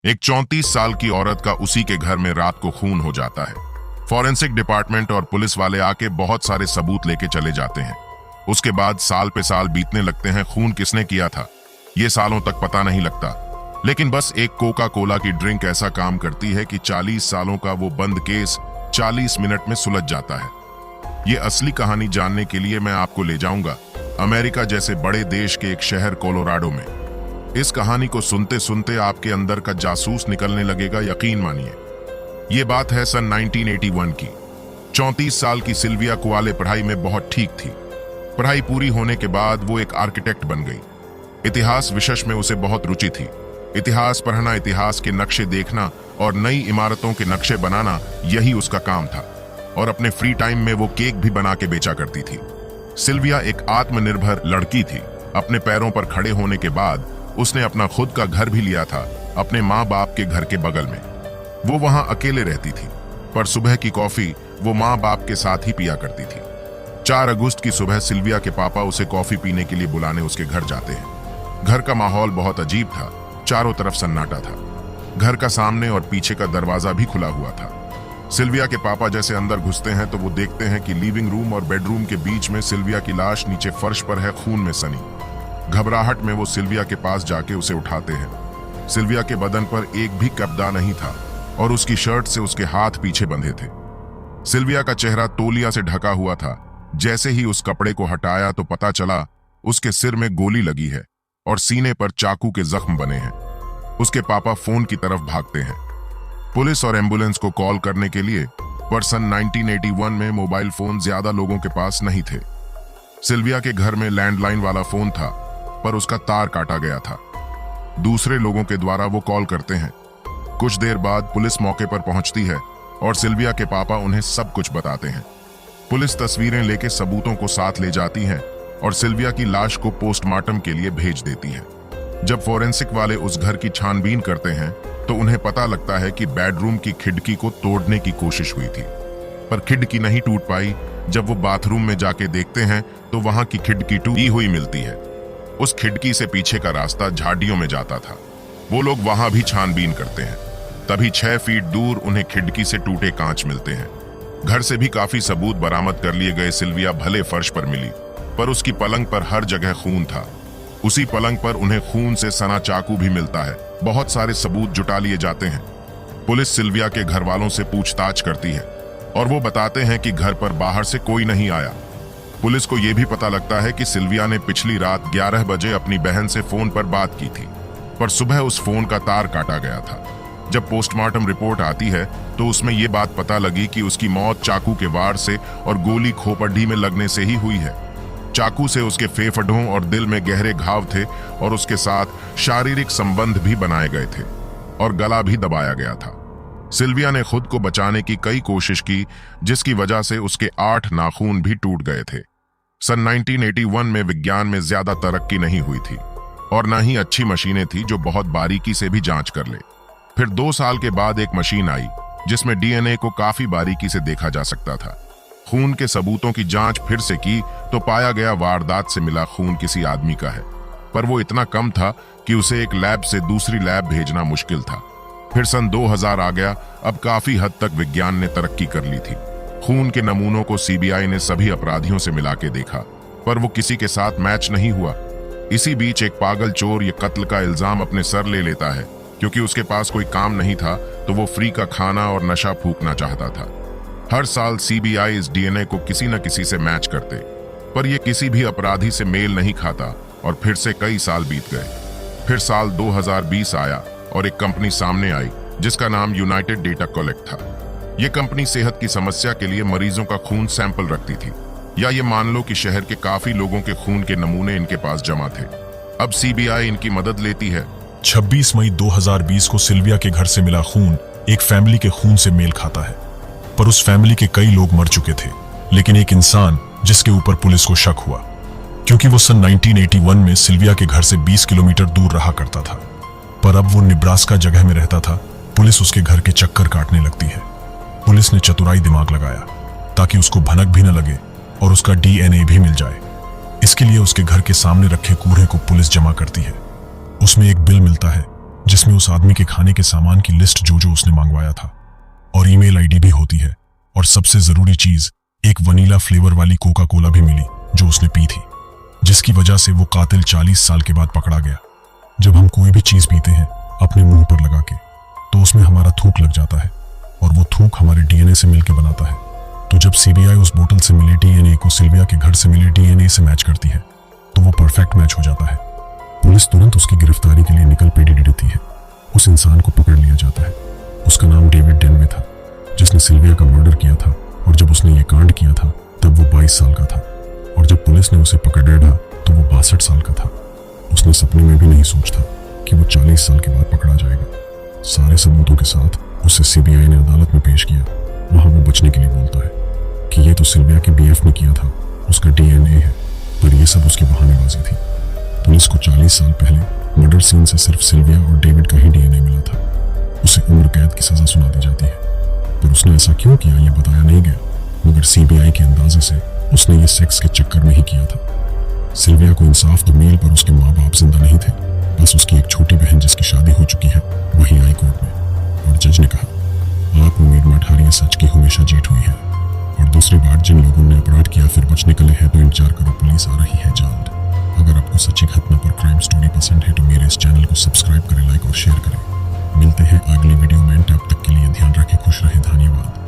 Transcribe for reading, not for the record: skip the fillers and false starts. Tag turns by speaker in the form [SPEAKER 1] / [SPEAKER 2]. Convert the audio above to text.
[SPEAKER 1] एक 34 साल की औरत का उसी के घर में रात को खून हो जाता है। फॉरेंसिक डिपार्टमेंट और पुलिस वाले आके बहुत सारे सबूत लेके चले जाते हैं। उसके बाद साल पे साल बीतने लगते हैं। खून किसने किया था ये सालों तक पता नहीं लगता, लेकिन बस एक कोका कोला की ड्रिंक ऐसा काम करती है कि 40 सालों का वो बंद केस 40 मिनट में सुलझ जाता है। ये असली कहानी जानने के लिए मैं आपको ले जाऊंगा अमेरिका जैसे बड़े देश के एक शहर कोलोराडो में। इस कहानी को सुनते सुनते आपके अंदर का जासूस निकलने लगेगा, यकीन मानिए। ये बात है सन 1981 की। 34 साल की सिल्विया कुआले पढ़ाई में बहुत ठीक थी। पढ़ाई पूरी होने के बाद वो एक आर्किटेक्ट बन गई। इतिहास विषय में उसे बहुत रुचि थी। इतिहास पढ़ना, इतिहास के नक्शे देखना और नई इमारतों के नक्शे बनाना, यही उसका काम था। और अपने फ्री टाइम में वो केक भी बना के बेचा करती थी। सिल्विया एक आत्मनिर्भर लड़की थी। अपने पैरों पर खड़े होने के बाद उसने अपना खुद का घर भी लिया था, अपने माँ बाप के घर के बगल में। वो वहां अकेले रहती थी, पर सुबह की कॉफी वो माँ बाप के साथ ही पिया करती थी। 4 अगस्त की सुबह सिल्विया के पापा उसे कॉफी पीने के लिए बुलाने उसके घर जाते हैं। घर का माहौल बहुत अजीब था। चारों तरफ सन्नाटा था। घर का सामने और पीछे का दरवाजा भी खुला हुआ था। सिल्विया के पापा जैसे अंदर घुसते हैं तो वो देखते हैं कि लिविंग रूम और बेडरूम के बीच में सिल्विया की लाश नीचे फर्श पर है, खून में सनी। घबराहट में वो सिल्विया के पास जाके उसे उठाते हैं। सिल्विया के बदन पर एक भी कपड़ा नहीं था और उसकी शर्ट से उसके हाथ पीछे बंधे थे। सिल्विया का चेहरा तौलिया से ढका हुआ था। जैसे ही उस कपड़े को हटाया तो पता चला उसके सिर में गोली लगी है और सीने पर चाकू के जख्म बने हैं। उसके पापा फोन की तरफ भागते हैं पुलिस और एम्बुलेंस को कॉल करने के लिए, पर सन 1981 में मोबाइल फोन ज्यादा लोगों के पास नहीं थे। सिल्विया के घर में लैंडलाइन वाला फोन था, पर उसका तार काटा गया था। दूसरे लोगों के द्वारा वो कॉल करते हैं। कुछ देर बाद पुलिस मौके पर पहुंचती है और सिल्विया के पापा उन्हें सब कुछ बताते हैं। पुलिस तस्वीरें लेके सबूतों को साथ ले जाती है और सिल्विया की लाश को पोस्टमार्टम के लिए भेज देती है। जब फोरेंसिक वाले उस घर की छानबीन करते हैं तो उन्हें पता लगता है कि बेडरूम की खिड़की को तोड़ने की कोशिश हुई थी, पर खिड़की नहीं टूट पाई। जब वो बाथरूम में जाके देखते हैं तो वहां की खिड़की टूटी हुई मिलती है। उस खिड़की से पीछे का रास्ता झाड़ियों में जाता था। वो लोग वहां भी छानबीन करते हैं। तभी 6 फीट दूर उन्हें खिड़की से टूटे कांच मिलते हैं। घर से भी काफी सबूत बरामद कर लिए गए। सिल्विया भले फर्श पर मिली, पर उसकी पलंग पर हर जगह खून था। उसी पलंग पर उन्हें खून से सना चाकू भी मिलता है। बहुत सारे सबूत जुटा लिए जाते हैं। पुलिस सिल्विया के घर वालों से पूछताछ करती है और वो बताते हैं कि घर पर बाहर से कोई नहीं आया। पुलिस को यह भी पता लगता है कि सिल्विया ने पिछली रात 11 बजे अपनी बहन से फोन पर बात की थी, पर सुबह उस फोन का तार काटा गया था। जब पोस्टमार्टम रिपोर्ट आती है तो उसमें यह बात पता लगी कि उसकी मौत चाकू के वार से और गोली खोपड़ी में लगने से ही हुई है। चाकू से उसके फेफड़ों और दिल में गहरे घाव थे और उसके साथ शारीरिक संबंध भी बनाए गए थे और गला भी दबाया गया था। सिल्विया ने खुद को बचाने की कई कोशिश की, जिसकी वजह से उसके 8 नाखून भी टूट गए थे। सन 1981 में विज्ञान में ज्यादा तरक्की नहीं हुई थी और न ही अच्छी मशीनें थी जो बहुत बारीकी से भी जांच कर ले। फिर 2 साल के बाद एक मशीन आई जिसमें डीएनए को काफी बारीकी से देखा जा सकता था। खून के सबूतों की जांच फिर से की तो पाया गया वारदात से मिला खून किसी आदमी का है, पर वो इतना कम था कि उसे एक लैब से दूसरी लैब भेजना मुश्किल था। फिर सन 2000 आ गया। अब काफी हद तक विज्ञान ने तरक्की कर ली थी। खून के नमूनों को सीबीआई ने सभी अपराधियों से मिला के देखा, पर वो किसी के साथ मैच नहीं हुआ। इसी बीच एक पागल चोर ये कत्ल का इल्जाम अपने सर ले लेता है। क्योंकि उसके पास कोई काम नहीं था तो वो फ्री का खाना और नशा फूकना चाहता था। हर साल सीबीआई इस डीएनए को किसी न किसी से मैच करते, पर यह किसी भी अपराधी से मेल नहीं खाता और फिर से कई साल बीत गए। फिर साल 2020 आया और एक कंपनी सामने आई जिसका नाम यूनाइटेड डेटा कलेक्ट था। यह कंपनी सेहत की समस्या के लिए मरीजों का खून सैंपल रखती थी, या ये मान लो कि शहर के काफी लोगों के खून के नमूने इनके पास जमा थे। अब सीबीआई इनकी मदद लेती है।
[SPEAKER 2] 26 मई 2020 को सिल्विया के घर से मिला खून एक फैमिली के खून से मेल खाता है, पर उस फैमिली के कई लोग मर चुके थे, लेकिन एक इंसान जिसके ऊपर पुलिस को शक हुआ, क्योंकि वो सन 1981 में सिल्विया के घर से 20 किलोमीटर दूर रहा करता था, पर अब वो निब्रास्का जगह में रहता था। पुलिस उसके घर के चक्कर काटने लगती है। पुलिस ने चतुराई दिमाग लगाया ताकि उसको भनक भी न लगे और उसका डीएनए भी मिल जाए। इसके लिए उसके घर के सामने रखे कूड़े को पुलिस जमा करती है। उसमें एक बिल मिलता है जिसमें उस आदमी के खाने के सामान की लिस्ट जो उसने मंगवाया था, और ईमेल आईडी भी होती है। और सबसे जरूरी चीज, एक वनीला फ्लेवर वाली कोका कोला भी मिली जो उसने पी थी, जिसकी वजह से वो कातिल 40 साल के बाद पकड़ा गया। जब हम कोई भी चीज पीते हैं अपने मुंह पर लगा के, तो उसमें हमारा थूक लग जाता है और वो थूक हमारे डीएनए से मिलकर बनाता है। तो जब सीबीआई उस बोतल से मिले डीएनए को सिल्विया के घर से मिले डीएनए से मैच करती है, तो वो परफेक्ट मैच हो जाता है। पुलिस तुरंत उसकी गिरफ्तारी के लिए निकल पेड़ी देती है। उस इंसान को पकड़ लिया जाता है। उसका नाम डेविड डेनवे था, जिसने सिल्विया का मर्डर किया था। और जब उसने ये कांड किया था तब वो 22 साल का था, और जब पुलिस ने उसे पकड़ लिया तो वो 62 साल का था। उसने सपने में भी नहीं सोचा कि वो 40 साल के बाद पकड़ा जाएगा। सारे सबूतों के साथ उसे सीबीआई ने अदालत में पेश किया। वहां वो बचने के लिए बोलता है कि ये तो सिल्विया के बीएफ ने किया था, उसका डीएनए है, पर यह सब उसकी बहानेबाजी थी। पुलिस को 40 साल पहले मर्डर सीन से सिर्फ सिल्विया और डेविड का ही डीएनए मिला था। उसे उम्र कैद की सजा सुना दी जाती है, पर उसने ऐसा क्यों किया ये बताया नहीं गया। मगर सीबीआई के अंदाजे से उसने ये सेक्स के चक्कर में ही किया था। सिल्विया को इंसाफ तो मिल, पर उसके माँ बाप जिंदा नहीं थे। बस उसकी एक छोटी बहन जिसकी शादी हो चुकी है वही आई कोर्ट में, और जज ने कहा, आप उम्मीद मत हारिए, सच की हमेशा जीत हुई है। और दूसरी बात, जिन लोगों ने अपराध किया फिर बच निकले हैं तो इंतजार करो, पुलिस आ रही है जल्द। अगर आपको सच्ची घटना पर क्राइम स्टोरी पसंद है तो मेरे इस चैनल को सब्सक्राइब करें, लाइक और शेयर करें। मिलते हैं अगली वीडियो में। तब तक के लिए ध्यान रखें, खुश रहें, धन्यवाद।